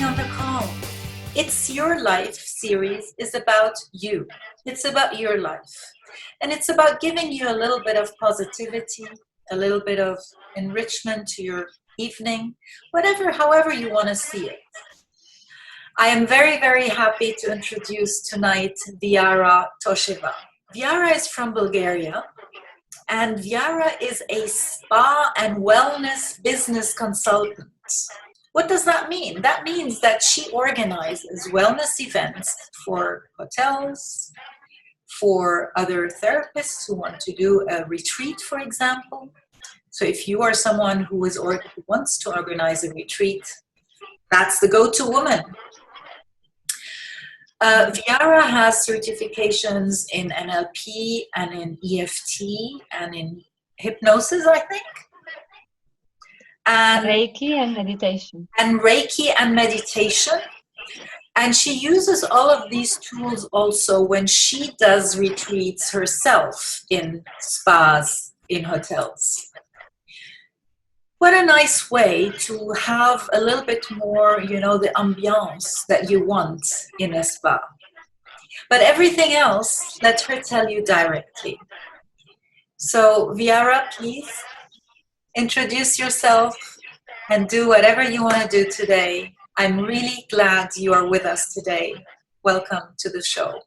on the call. It's Your Life series is about you. It's about your life. And it's about giving you a little bit of positivity, a little bit of enrichment to your evening, however you want to see it. I am very, very happy to introduce tonight Vyara Tosheva. Vyara is from Bulgaria, and Vyara is a spa and wellness business consultant. What does that mean? That means that she organizes wellness events for hotels, for other therapists who want to do a retreat, for example. So if you are someone who wants to organize a retreat, that's the go-to woman. Vyara has certifications in NLP and in EFT and in hypnosis, I think. And Reiki and meditation. And Reiki and meditation. And she uses all of these tools also when she does retreats herself in spas, in hotels. What a nice way to have a little bit more, the ambiance that you want in a spa. But everything else, let her tell you directly. So, Vyara, please introduce yourself and do whatever you want to do today. I'm really glad you are with us today. Welcome to the show.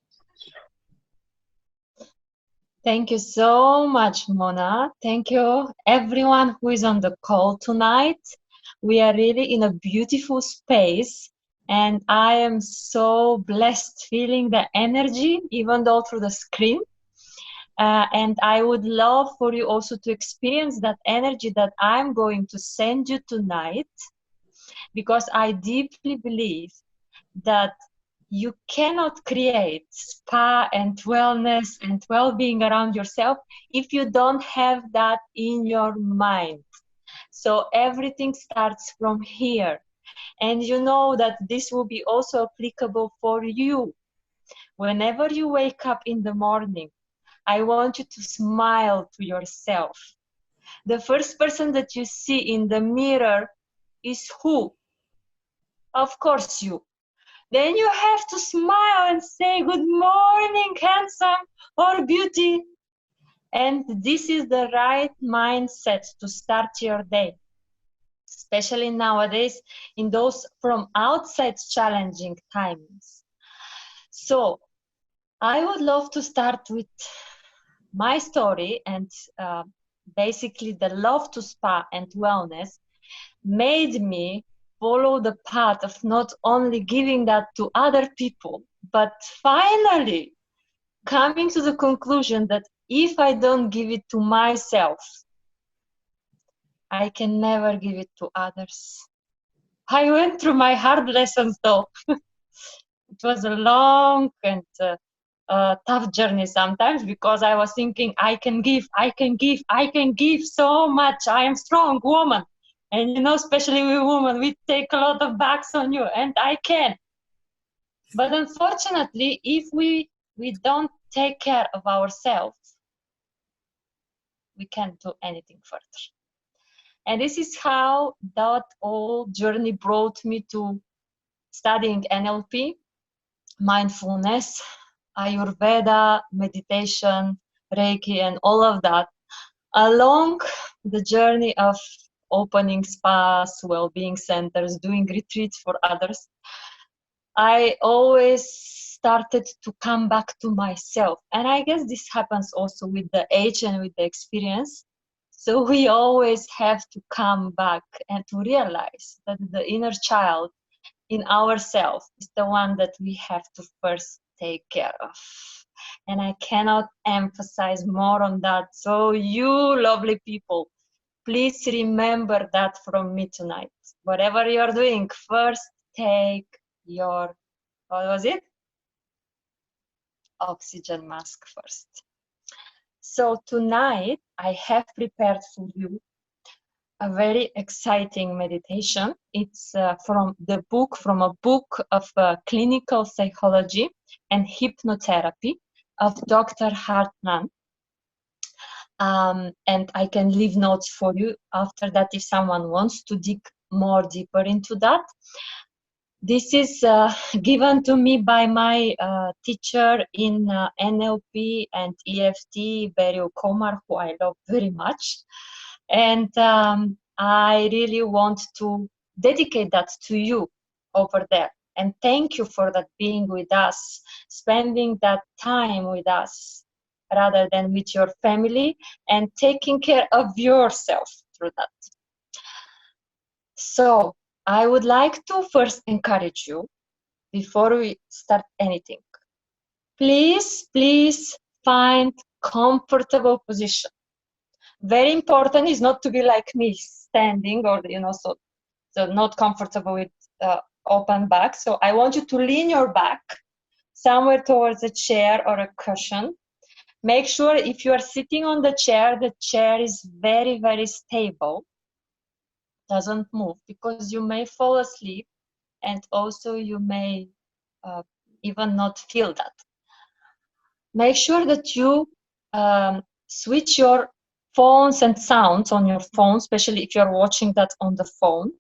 Thank you so much, Mona. Thank you, everyone who is on the call tonight. We are really in a beautiful space, and I am so blessed feeling the energy, even though through the screen. And I would love for you also to experience that energy that I'm going to send you tonight, because I deeply believe that you cannot create spa and wellness and well-being around yourself if you don't have that in your mind. So everything starts from here. And you know that this will be also applicable for you. Whenever you wake up in the morning, I want you to smile to yourself. The first person that you see in the mirror is who? Of course, you. Then you have to smile and say, good morning, handsome or beauty. And this is the right mindset to start your day, especially nowadays in those from outside challenging times. So I would love to start with my story, and basically the love to spa and wellness made me follow the path of not only giving that to other people, but finally coming to the conclusion that if I don't give it to myself, I can never give it to others. I went through my hard lessons though. It was a long and tough journey sometimes, because I was thinking, I can give so much. I am strong woman. And especially we women, we take a lot of backs on you, and I can. But unfortunately, if we don't take care of ourselves, we can't do anything further. And this is how that whole journey brought me to studying NLP, mindfulness, Ayurveda, meditation, Reiki, and all of that, along the journey of opening spas, well-being centers, doing retreats for others. I always started to come back to myself. And I guess this happens also with the age and with the experience. So we always have to come back and to realize that the inner child in ourselves is the one that we have to first take care of. And I cannot emphasize more on that. So you lovely people, please remember that from me tonight. Whatever you're doing, first take your, what was it? Oxygen mask first. So tonight I have prepared for you a very exciting meditation. It's from a book of clinical psychology and hypnotherapy of Dr. Hartland. And I can leave notes for you after that if someone wants to dig more deeper into that. This is given to me by my teacher in NLP and EFT, Beryl Komar, who I love very much. And I really want to dedicate that to you over there. And thank you for that being with us, spending that time with us rather than with your family, and taking care of yourself through that. So I would like to first encourage you before we start anything. Please find comfortable position. Very important is not to be like me, standing or, so not comfortable with open back. So I want you to lean your back somewhere towards a chair or a cushion. Make sure if you are sitting on the chair is very, very stable, doesn't move, because you may fall asleep and also you may even not feel that. Make sure that you switch your phones and sounds on your phone, especially if you're watching that on the phone.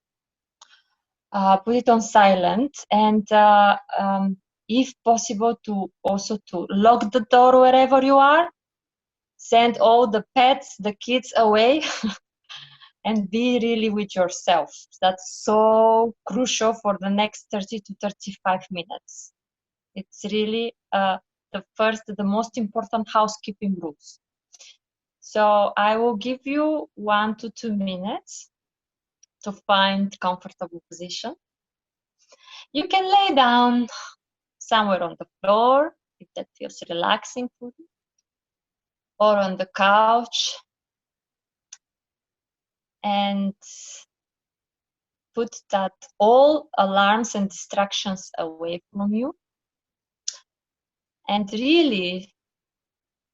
Put it on silent, and if possible, to lock the door wherever you are. Send all the pets, the kids away, and be really with yourself. That's so crucial for the next 30 to 35 minutes. It's really the most important housekeeping rules. So I will give you 1 to 2 minutes to find comfortable position. You can lay down somewhere on the floor if that feels relaxing for you, or on the couch, and put that all alarms and distractions away from you. And really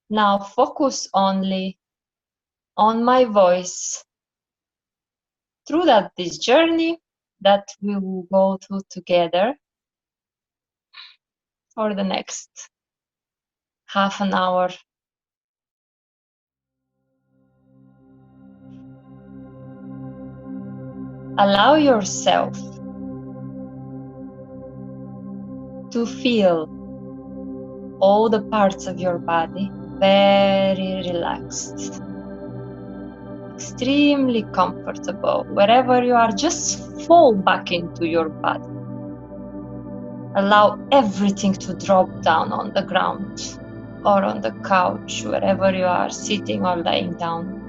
now focus only on my voice through this journey that we will go through together for the next half an hour. Allow yourself to feel all the parts of your body very relaxed, extremely comfortable. Wherever you are, just fall back into your body. Allow everything to drop down on the ground or on the couch, wherever you are, sitting or lying down.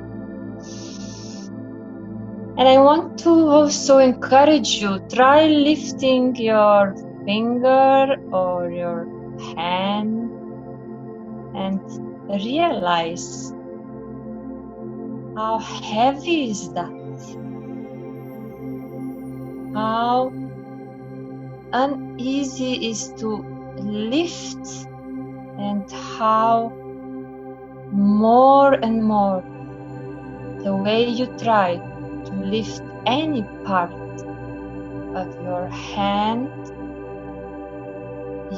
And I want to also encourage you, try lifting your finger or your hand and realize how heavy is that? How uneasy is to lift, and how more and more the way you try to lift any part of your hand,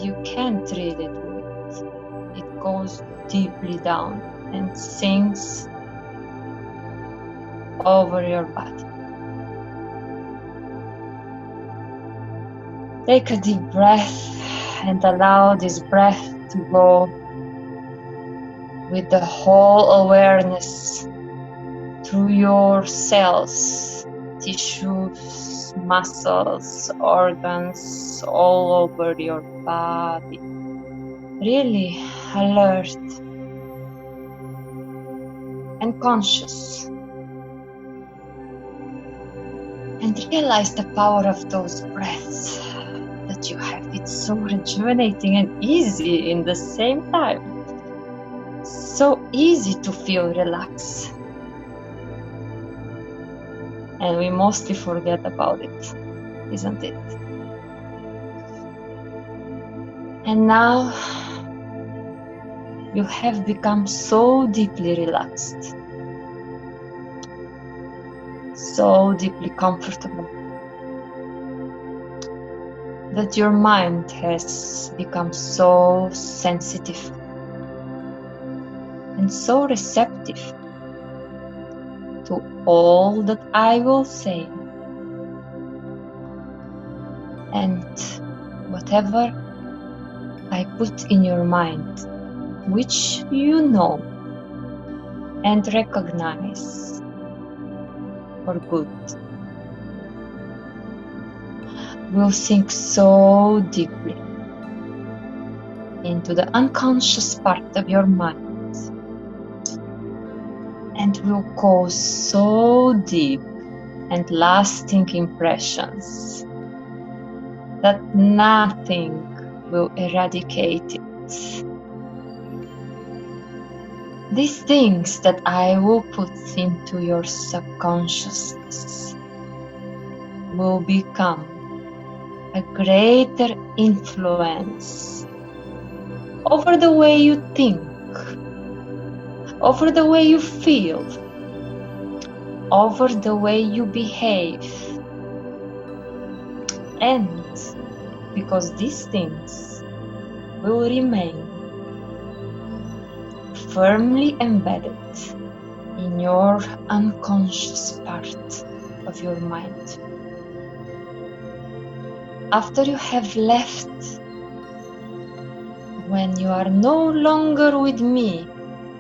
you can't really do it. It goes deeply down and sinks over your body. Take a deep breath and allow this breath to go with the whole awareness through your cells, tissues, muscles, organs, all over your body. Really alert and conscious. And realize the power of those breaths that you have. It's so rejuvenating and easy in the same time. So easy to feel relaxed. And we mostly forget about it, isn't it? And now you have become so deeply relaxed, so deeply comfortable, that your mind has become so sensitive and so receptive to all that I will say. And whatever I put in your mind, which you know and recognize for good, will sink so deeply into the unconscious part of your mind and will cause so deep and lasting impressions that nothing will eradicate it. These things that I will put into your subconsciousness will become a greater influence over the way you think, over the way you feel, over the way you behave. And because these things will remain firmly embedded in your unconscious part of your mind. After you have left, when you are no longer with me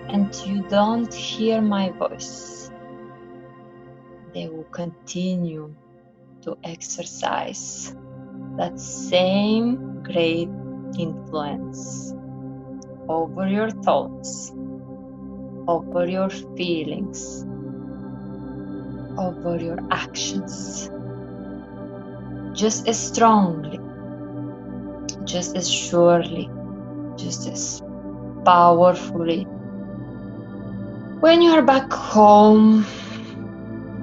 and you don't hear my voice, they will continue to exercise that same great influence over your thoughts, over your feelings, over your actions, just as strongly, just as surely, just as powerfully. When you are back home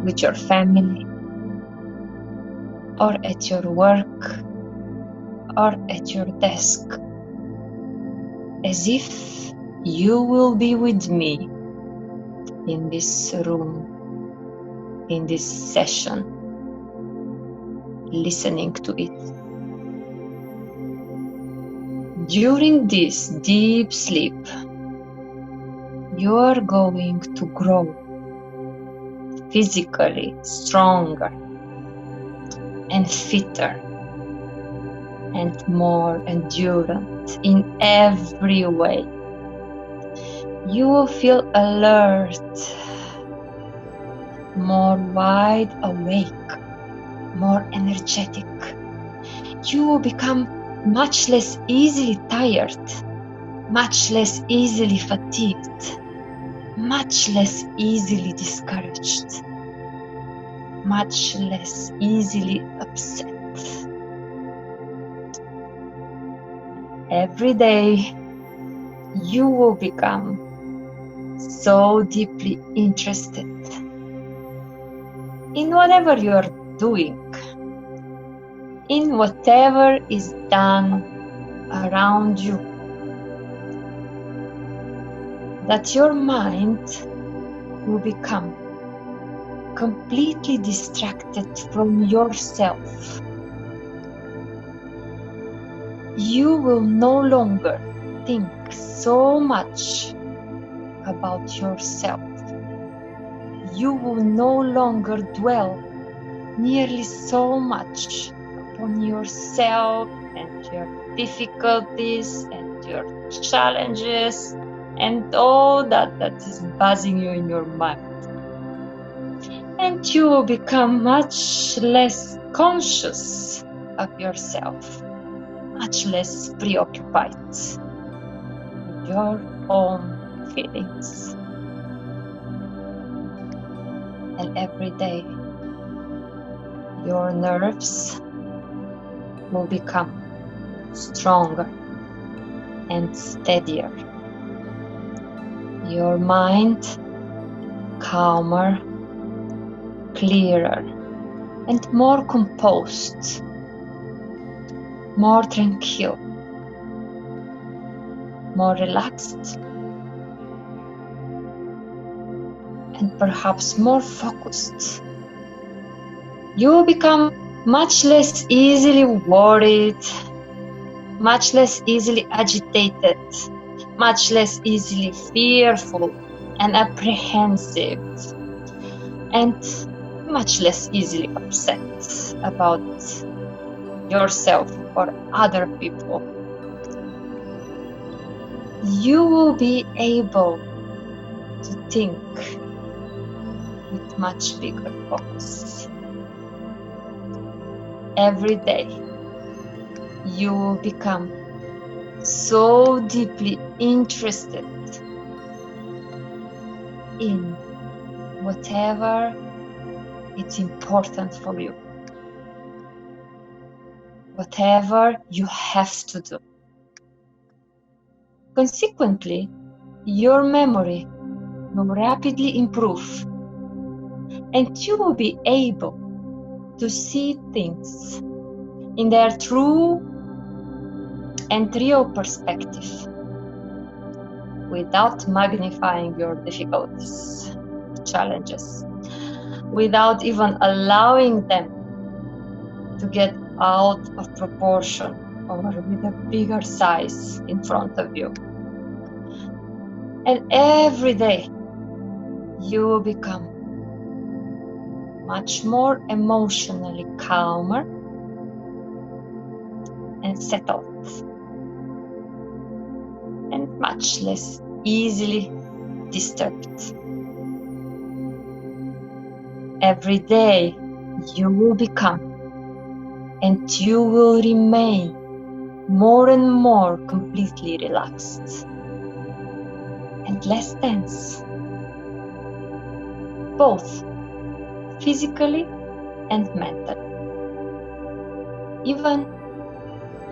with your family, or at your work, or at your desk, as if you will be with me in this room, in this session, listening to it. During this deep sleep, you are going to grow physically stronger and fitter and more endurant in every way. You will feel alert, more wide awake, more energetic. You will become much less easily tired, much less easily fatigued, much less easily discouraged, much less easily upset. Every day, you will become so deeply interested in whatever you are doing, in whatever is done around you, that your mind will become completely distracted from yourself. You will no longer think so much about yourself. You will no longer dwell nearly so much upon yourself and your difficulties and your challenges and all that is buzzing you in your mind. And you will become much less conscious of yourself, much less preoccupied with your own feelings. And every day, your nerves will become stronger and steadier. Your mind calmer, clearer, and more composed, more tranquil, more relaxed, and perhaps more focused. You will become much less easily worried, much less easily agitated, much less easily fearful and apprehensive, and much less easily upset about yourself or other people, you will be able to think with much bigger focus. Every day, you will become so deeply interested in whatever it's important for you, whatever you have to do. Consequently, your memory will rapidly improve, and you will be able to see things in their true and real perspective without magnifying your difficulties, challenges, without even allowing them to get out of proportion or with a bigger size in front of you. And every day you will become much more emotionally calmer and settled, and much less easily disturbed. Every day you will become and you will remain more and more completely relaxed and less tense, both physically and mentally. Even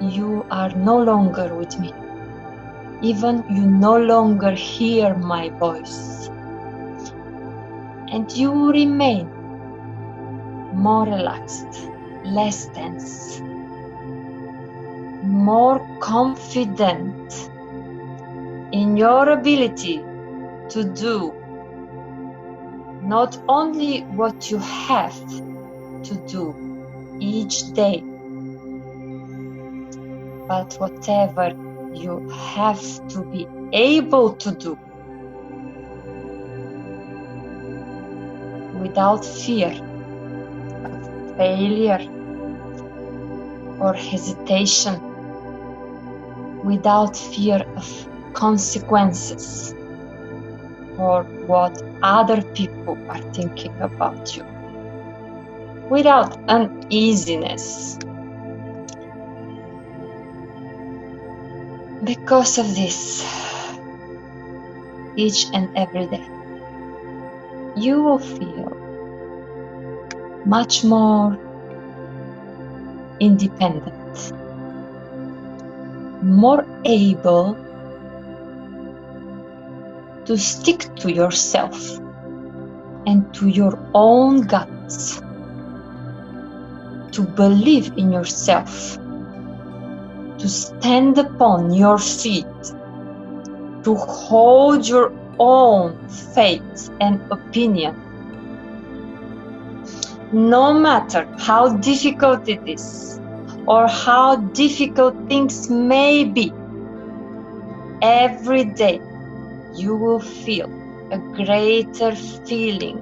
you are no longer with me. Even you no longer hear my voice. And you remain more relaxed, less tense, more confident in your ability to do not only what you have to do each day, but whatever you have to be able to do without fear of failure or hesitation, without fear of consequences or what other people are thinking about you, without uneasiness. Because of this, each and every day, you will feel much more independent, more able to stick to yourself and to your own guts, to believe in yourself, to stand upon your feet, to hold your own faith and opinion. No matter how difficult it is or how difficult things may be, every day you will feel a greater feeling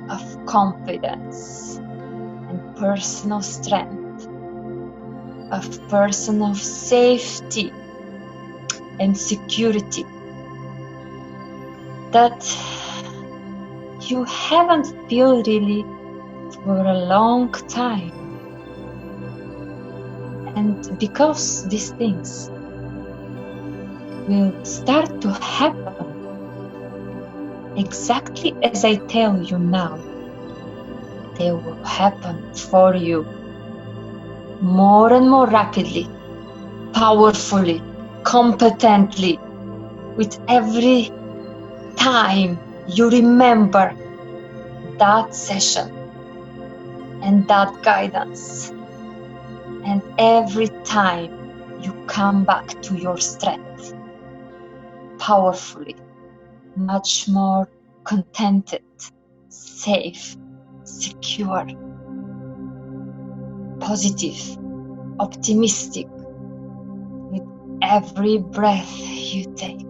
of confidence and personal strength, of personal safety and security that you haven't felt really for a long time. And because these things will start to happen exactly as I tell you now, they will happen for you more and more rapidly, powerfully, competently, with every time you remember that session and that guidance, and every time you come back to your strength, powerfully, much more contented, safe, secure, positive, optimistic with every breath you take.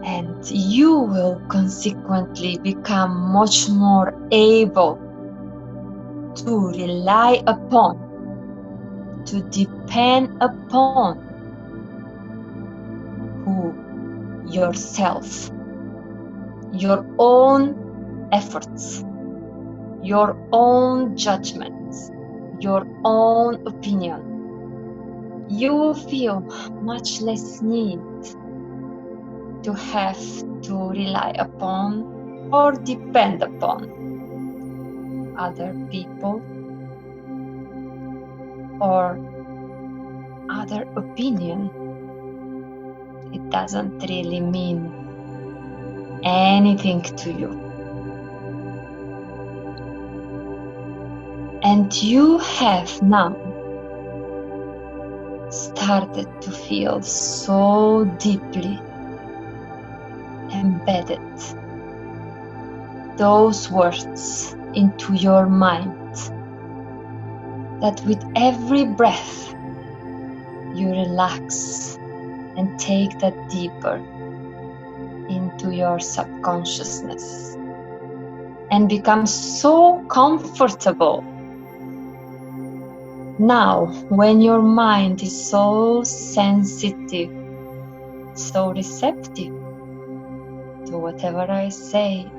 And you will consequently become much more able to rely upon, to depend upon who? Yourself, your own efforts, your own judgments, your own opinion. You will feel much less need to have to rely upon or depend upon other people or other opinion. It doesn't really mean anything to you. And you have now started to feel so deeply embedded those words into your mind that with every breath you relax and take that deeper into your subconsciousness and become so comfortable. Now, when your mind is so sensitive, so receptive to whatever I say,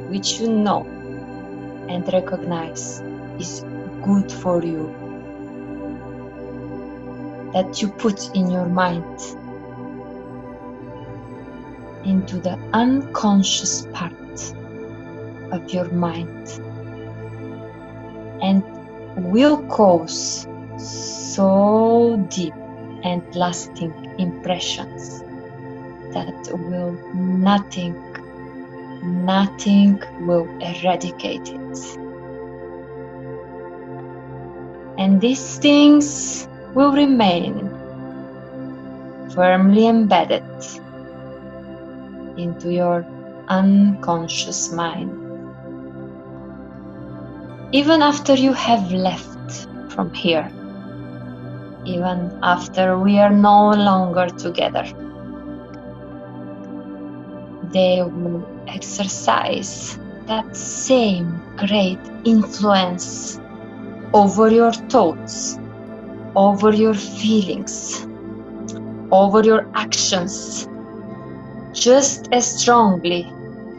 which you know and recognize is good for you, that you put in your mind into the unconscious part of your mind and will cause so deep and lasting impressions that nothing will eradicate it. And these things will remain firmly embedded into your unconscious mind. Even after you have left from here, even after we are no longer together, they will exercise that same great influence over your thoughts, over your feelings, over your actions, just as strongly,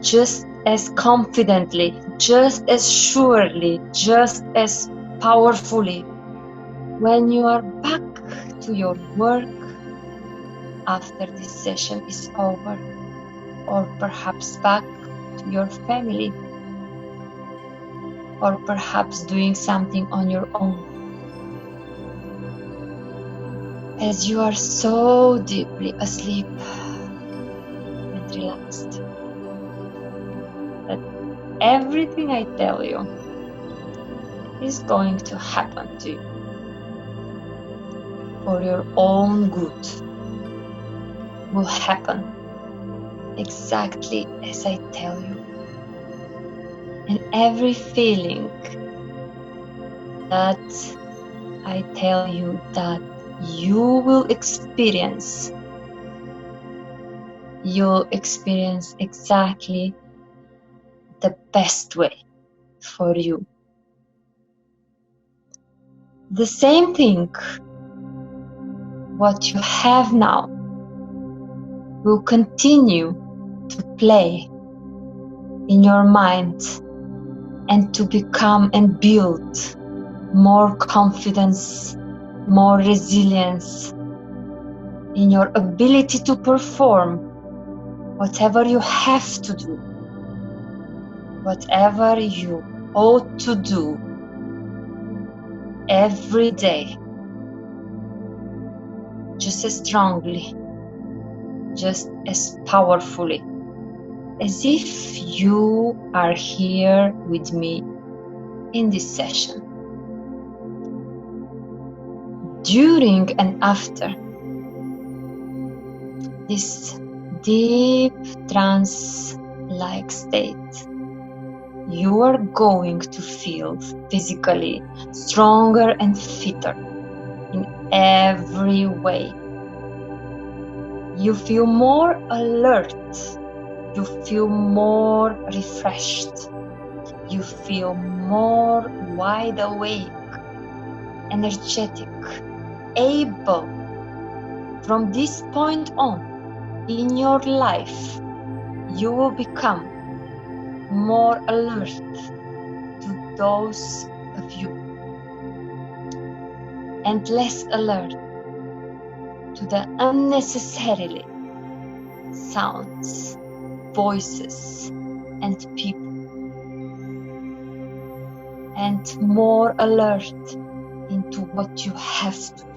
just as confidently, just as surely, just as powerfully when you are back to your work after this session is over, or perhaps back to your family, or perhaps doing something on your own. As you are so deeply asleep and relaxed that everything I tell you is going to happen to you for your own good, will happen exactly as I tell you. And every feeling that I tell you that you will experience, you'll experience exactly the best way for you. The same thing, what you have now, will continue to play in your mind and to become and build more confidence, more resilience in your ability to perform whatever you have to do, whatever you ought to do every day, just as strongly, just as powerfully, as if you are here with me in this session. During and after this deep trance-like state, you are going to feel physically stronger and fitter in every way. You feel more alert. You feel more refreshed. You feel more wide awake, energetic, able. From this point on in your life, you will become more alert to those of you and less alert to the unnecessarily sounds, voices, and people, and more alert into what you have to do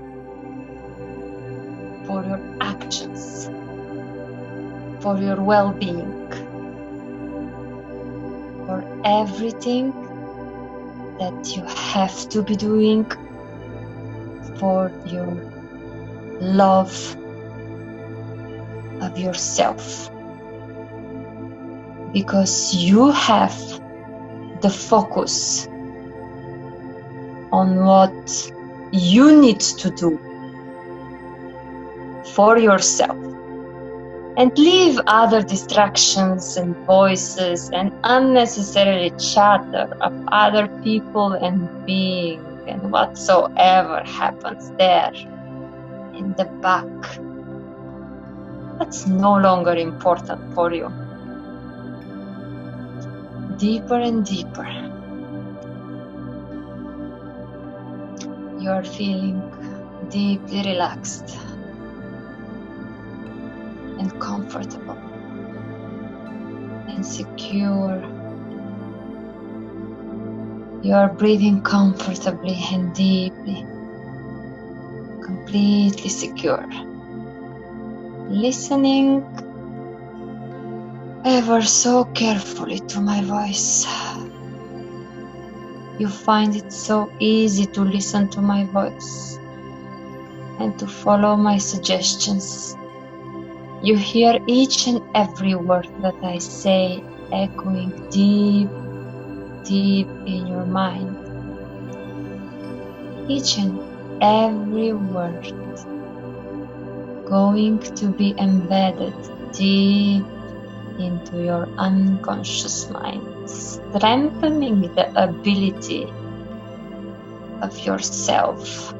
for your actions, for your well-being, for everything that you have to be doing for your love of yourself, because you have the focus on what you need to do for yourself, and leave other distractions and voices and unnecessary chatter of other people and being and whatsoever happens there in the back. That's no longer important for you. Deeper and deeper. You are feeling deeply relaxed and comfortable and secure. You are breathing comfortably and deeply, completely secure. Listening ever so carefully to my voice. You find it so easy to listen to my voice and to follow my suggestions. You hear each and every word that I say echoing deep, deep in your mind. Each and every word going to be embedded deep into your unconscious mind, strengthening the ability of yourself,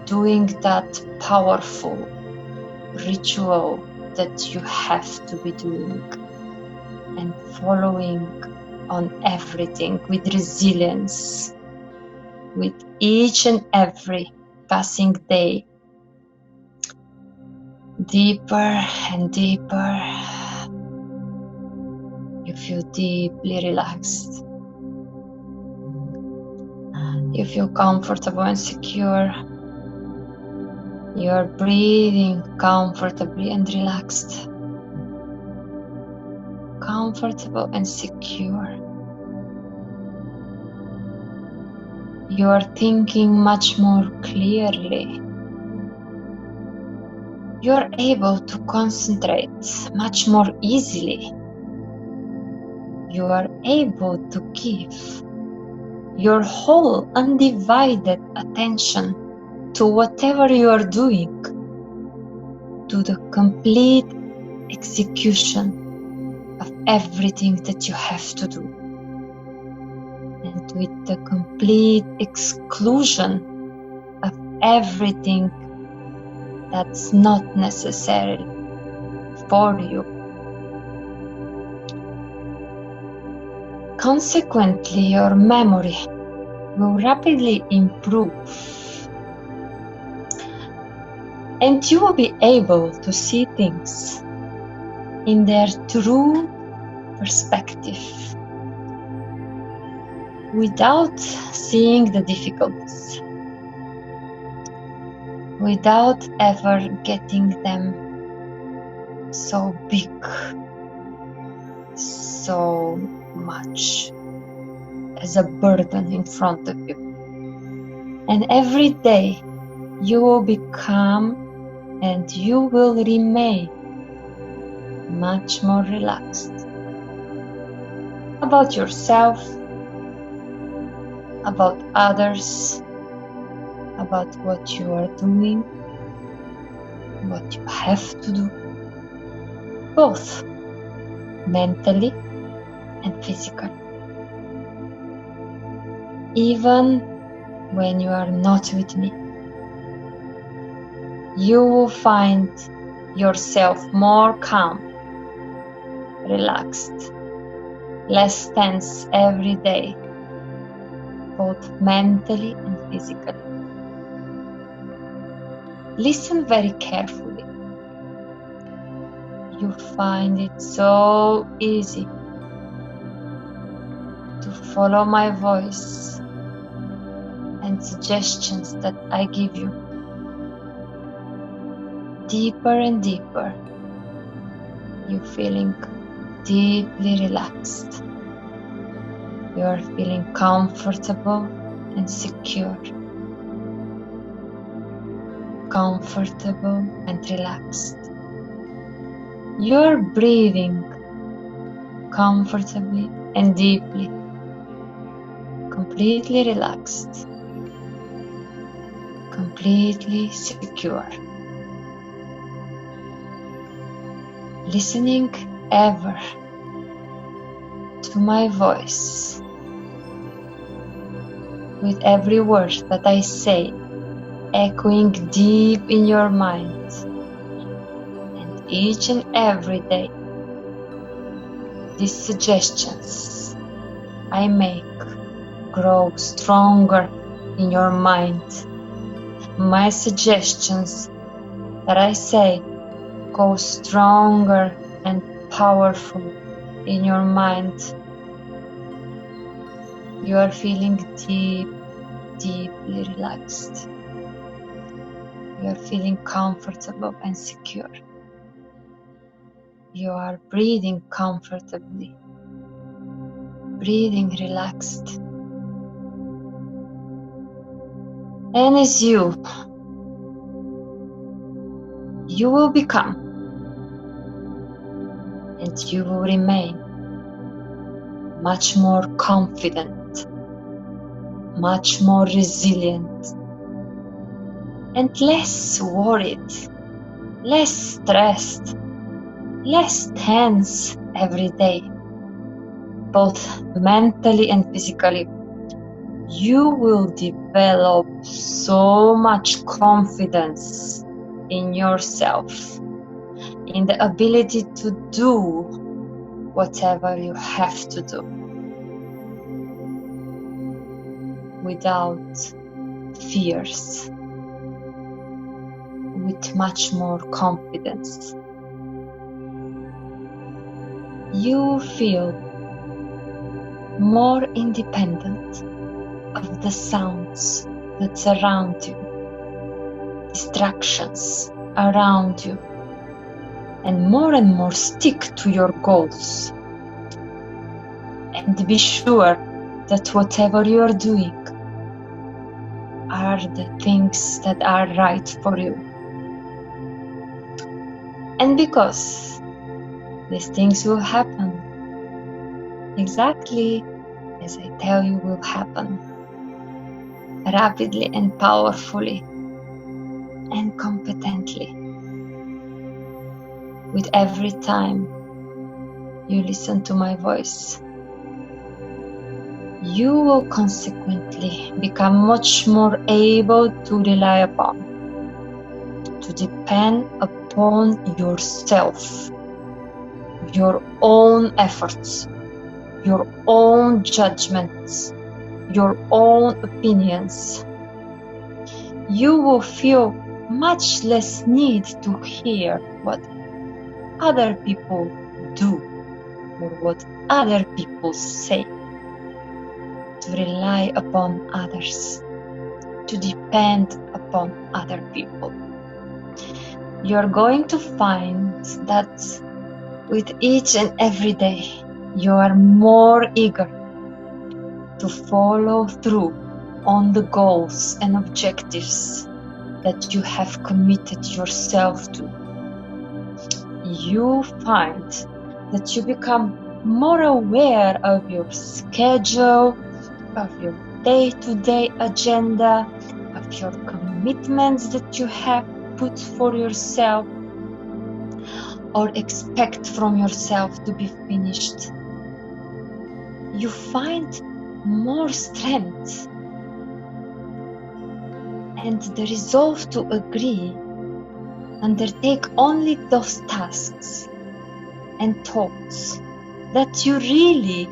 doing that powerful ritual that you have to be doing, and following on everything with resilience, with each and every passing day. Deeper and deeper, you feel deeply relaxed. You feel comfortable and secure. You are breathing comfortably and relaxed. Comfortable and secure. You are thinking much more clearly. You are able to concentrate much more easily. You are able to give your whole undivided attention to whatever you are doing, to the complete execution of everything that you have to do, and with the complete exclusion of everything that's not necessary for you. Consequently, your memory will rapidly improve, and you will be able to see things in their true perspective, without seeing the difficulties, without ever getting them so big, so much as a burden in front of you. And every day you will become and you will remain much more relaxed about yourself, about others, about what you are doing, what you have to do, both mentally and physical. Even when you are not with me, you will find yourself more calm, relaxed, less tense every day, both mentally and physically. Listen very carefully. You find it so easy to follow my voice and suggestions that I give you. Deeper and deeper, you're feeling deeply relaxed. You are feeling comfortable and secure. Comfortable and relaxed. You're breathing comfortably and deeply. Completely relaxed. Completely secure. Listening ever to my voice. With every word that I say, echoing deep in your mind. And each and every day, these suggestions I make grow stronger in your mind. My suggestions that I say go stronger and powerful in your mind. You are feeling deeply relaxed. You are feeling comfortable and secure. You are breathing comfortably, breathing relaxed. And as you will become and you will remain much more confident, much more resilient, and less worried, less stressed, less tense every day, both mentally and physically. You will develop so much confidence in yourself, in the ability to do whatever you have to do without fears, with much more confidence. You feel more independent of the sounds that surround you, distractions around you, and more stick to your goals. And be sure that whatever you are doing are the things that are right for you. And because these things will happen exactly as I tell you will happen, rapidly and powerfully and competently, with every time you listen to my voice, you will consequently become much more able to rely upon, to depend upon yourself, your own efforts, your own judgments, your own opinions. You will feel much less need to hear what other people do or what other people say, to rely upon others, to depend upon other people. You're going to find that with each and every day, you are more eager to follow through on the goals and objectives that you have committed yourself to. You find that you become more aware of your schedule, of your day-to-day agenda, of your commitments that you have put for yourself or expect from yourself to be finished. you find more strength and the resolve to agree, undertake only those tasks and thoughts that you really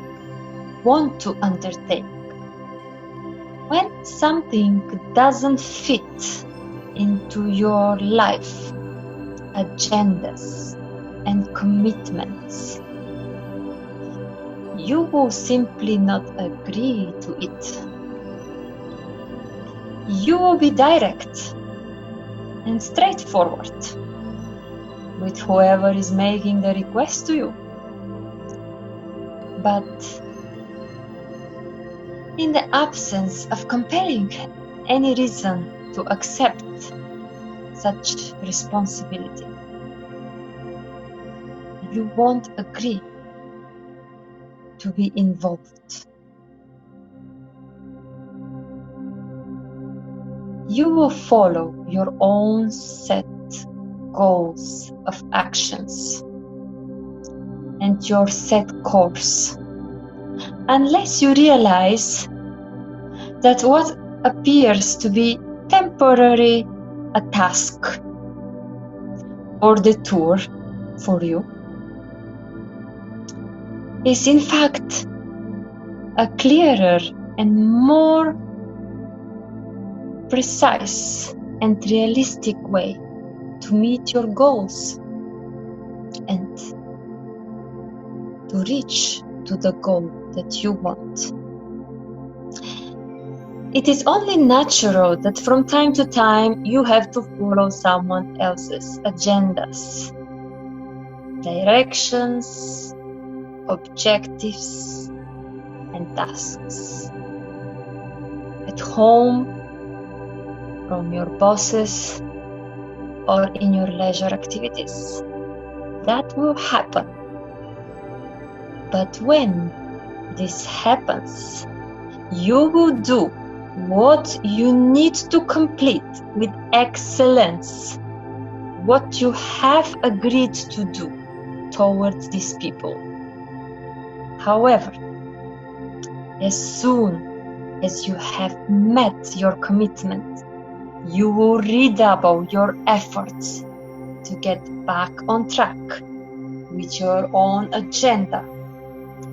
want to undertake. When something doesn't fit into your life, agendas and commitments, you will simply not agree to it. You will be direct and straightforward with whoever is making the request to you. But in the absence of compelling any reason to accept such responsibility, you won't agree to be involved. You will follow your own set goals of actions and your set course, unless you realize that what appears to be temporary a task or detour for you is in fact a clearer and more precise and realistic way to meet your goals and to reach to the goal that you want. It is only natural that from time to time you have to follow someone else's agendas, directions, objectives, and tasks. At home, from your bosses, or in your leisure activities. That will happen. But when this happens, you will do what you need to complete with excellence, what you have agreed to do towards these people. However, as soon as you have met your commitment, you will redouble your efforts to get back on track with your own agenda,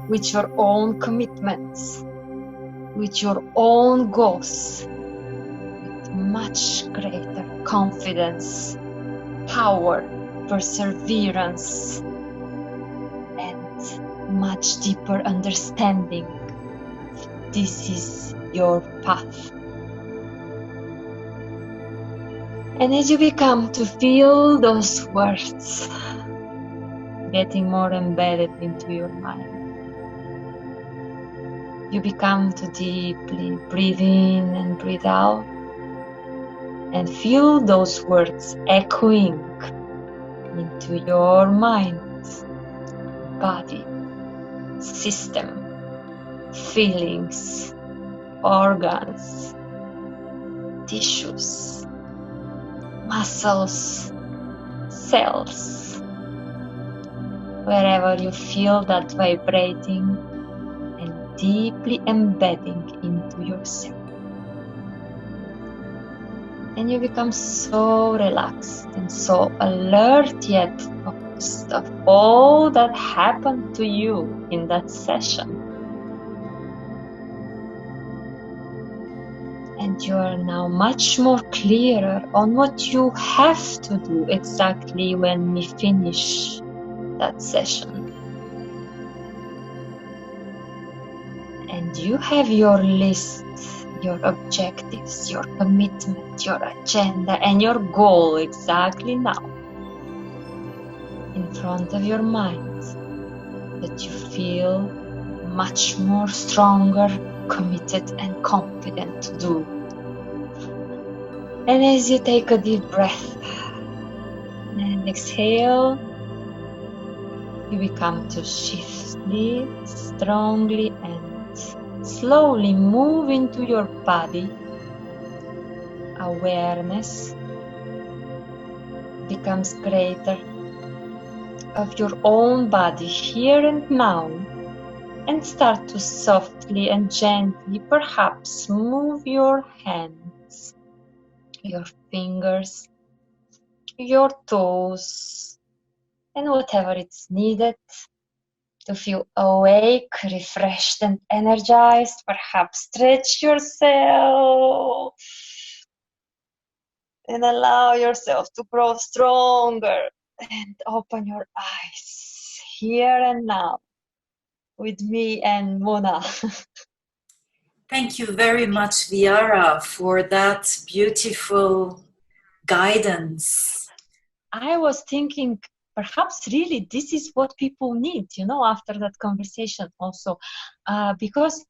with your own commitments, with your own goals, with much greater confidence, power, perseverance, and much deeper understanding. This is your path. And as you become to feel those words getting more embedded into your mind, you become to deeply breathe in and breathe out and feel those words echoing into your mind, body, system, feelings, organs, tissues, muscles, cells, wherever you feel that vibrating and deeply embedding into yourself. And you become so relaxed and so alert yet focused of all that happened to you in that session. And you are now much more clearer on what you have to do exactly when we finish that session. And you have your list, your objectives, your commitment, your agenda, and your goal exactly now in front of your mind, that you feel much more stronger, committed and confident to do. And as you take a deep breath and exhale, you become to shiftly, strongly and slowly move into your body. Awareness becomes greater of your own body here and now, And start to softly and gently, perhaps move your hands, your fingers, your toes, and whatever it's needed to feel awake, refreshed, and energized. Perhaps stretch yourself and allow yourself to grow stronger. And open your eyes here and now with me and Mona. Thank you very much, Vyara, for that beautiful guidance. I was thinking perhaps really this is what people need, after that conversation also, because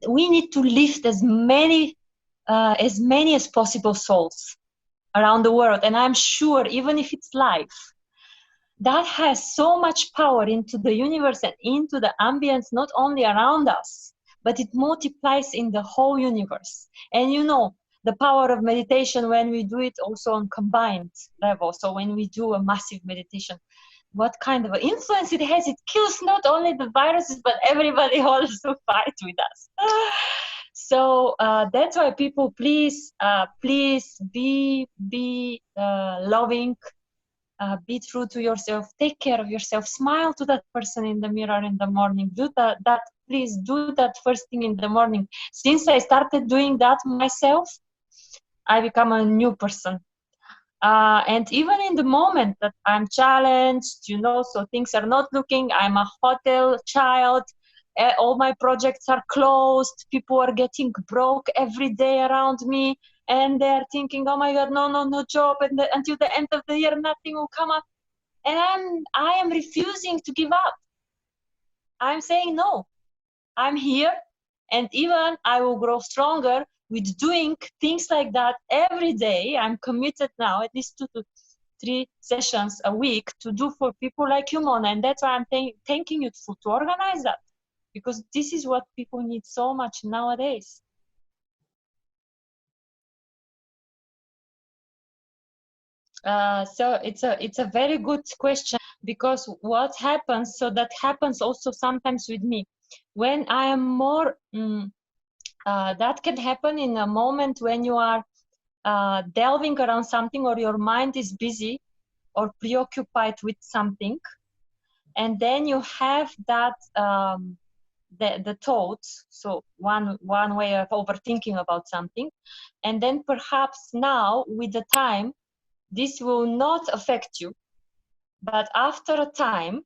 we need to lift as many as possible souls around the world. And I'm sure even if it's live, that has so much power into the universe and into the ambience, not only around us, but it multiplies in the whole universe. And the power of meditation when we do it also on combined level. So when we do a massive meditation, what kind of influence it has. It kills not only the viruses, but everybody also fight with us. So that's why people, please be loving, be true to yourself, take care of yourself, smile to that person in the mirror in the morning. Do that please do that first thing in the morning. Since I started doing that myself, I become a new person. And even in the moment that I'm challenged, so things are not looking, I'm a hotel child, all my projects are closed, people are getting broke every day around me, and they're thinking, oh my God, no job, and until the end of the year, nothing will come up. And I am refusing to give up. I'm saying no. I'm here, and even I will grow stronger with doing things like that every day. I'm committed now, at least 2 to 3 sessions a week to do for people like you, Mona. And that's why I'm thanking you to organize that, because this is what people need so much nowadays. So it's a very good question, because what happens, so that happens also sometimes with me when I am more that can happen in a moment when you are delving around something, or your mind is busy or preoccupied with something, and then you have that the thoughts, so one way of overthinking about something, and then perhaps now with the time this will not affect you, but after a time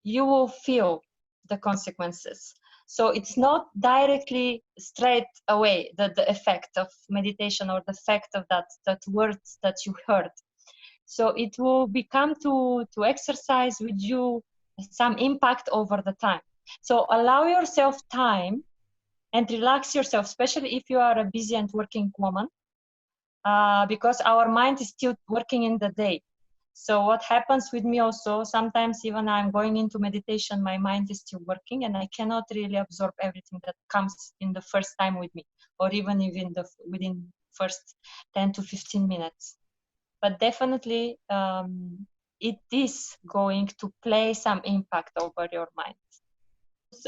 you will feel the consequences. So it's not directly straight away the effect of meditation or the effect of that words that you heard. So it will become to exercise with you some impact over the time. So allow yourself time and relax yourself, especially if you are a busy and working woman, because our mind is still working in the day. So what happens with me also, sometimes even I'm going into meditation, my mind is still working and I cannot really absorb everything that comes in the first time with me, or even within first 10 to 15 minutes. But definitely it is going to play some impact over your mind.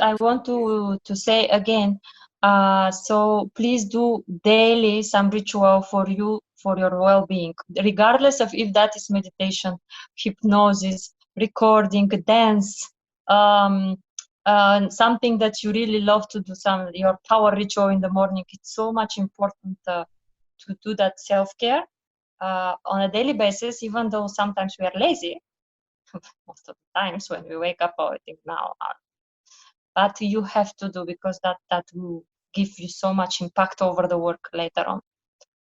I want to say again, so please do daily some ritual for you, for your well-being, regardless of if that is meditation, hypnosis, recording, dance, something that you really love to do, your power ritual in the morning. It's so much important to do that self-care on a daily basis, even though sometimes we are lazy. Most of the times when we wake up, I think now, but you have to do, because that will give you so much impact over the work later on.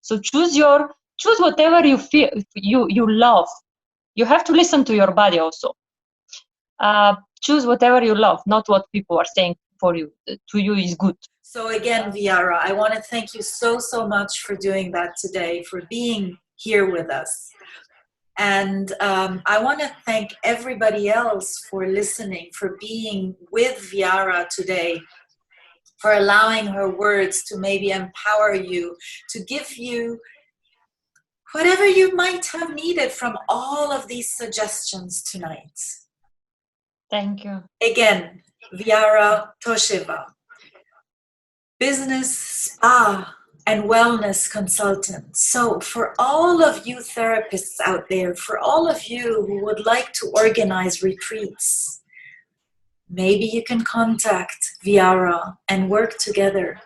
So choose whatever you feel you love. You have to listen to your body also. Choose whatever you love, not what people are saying for you to you is good. So again, Vyara, I want to thank you so much for doing that today, for being here with us. And I want to thank everybody else for listening, for being with Vyara today, for allowing her words to maybe empower you, to give you whatever you might have needed from all of these suggestions tonight. Thank you. Again, Vyara Tosheva, business, spa, and wellness consultant. So for all of you therapists out there, for all of you who would like to organize retreats, maybe you can contact Vyara and work together.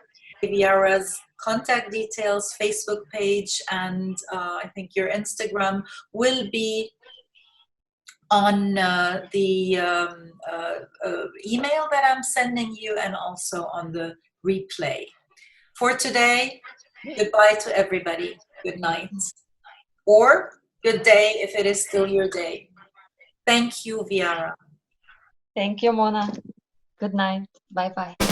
Vyara's contact details, Facebook page, and I think your Instagram will be on the email that I'm sending you, and also on the replay. For today, goodbye to everybody. Good night. Or good day if it is still your day. Thank you, Vyara. Thank you, Mona. Good night. Bye-bye.